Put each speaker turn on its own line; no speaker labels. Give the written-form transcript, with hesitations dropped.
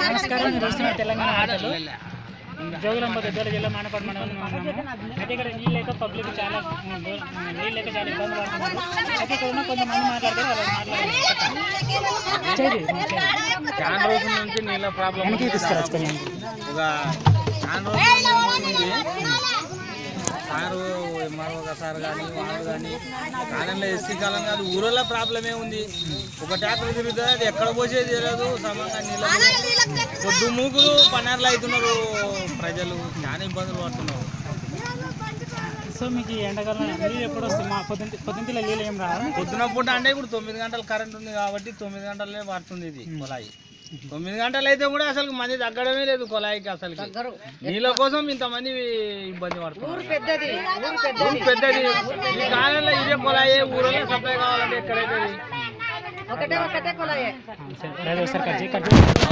నమస్కారం. చూస్తున్న తెలంగాణ ఆటలు జోగులాంబ గద్వాల జిల్లా మానపాడు మండలం అయితే ఇక్కడ నీళ్ళు లేక పబ్లిక్ చాలా నీళ్ళు లేక చాలా ఇబ్బందులు పడుతున్నారు. అయితే ఇక్కడ ఉన్న కొంతమంది మాట్లాడతారు.
చాలా రోజుల నుంచి నీళ్ళ ప్రాబ్లం ఒక చాలా రోజుల నుంచి సారు మరొకసారి కానీ వాళ్ళు కానీ కాలంలో ఎస్సీ కాలం కాదు ఊరల్లో ప్రాబ్లమే ఉంది. ఒక ట్రాక్టర్ తిరుగుతుంది, అది ఎక్కడ పోసేది తెలియదు. సమంగా నీళ్ళు పొద్దు మూకులు పన్నెర్లు అవుతున్నారు. ప్రజలు చాలా ఇబ్బందులు పడుతున్నారు.
సో మీకు ఎండాకాలం నీళ్ళు ఎప్పుడు వస్తుంది? మా పొద్దుంటిలో నీళ్ళు ఏం రావాలి.
పొద్దున పూట అంటే ఇప్పుడు 9 గంటలు కరెంట్ ఉంది కాబట్టి 9 గంటలే పడుతుంది ఇది కొలాయి. 9 గంటలు అయితే కూడా అసలు మంది తగ్గడమే లేదు కొలాయికి. అసలు నీళ్ళ కోసం ఇంతమంది ఇబ్బంది పడుతున్నారు. ఊరు పెద్దది. ఈ కాలంలో ఇదే కొలాయే ఊరిలో సప్లై కావాలంటే ఎక్కడైతే
ఒకటే కొలాయే.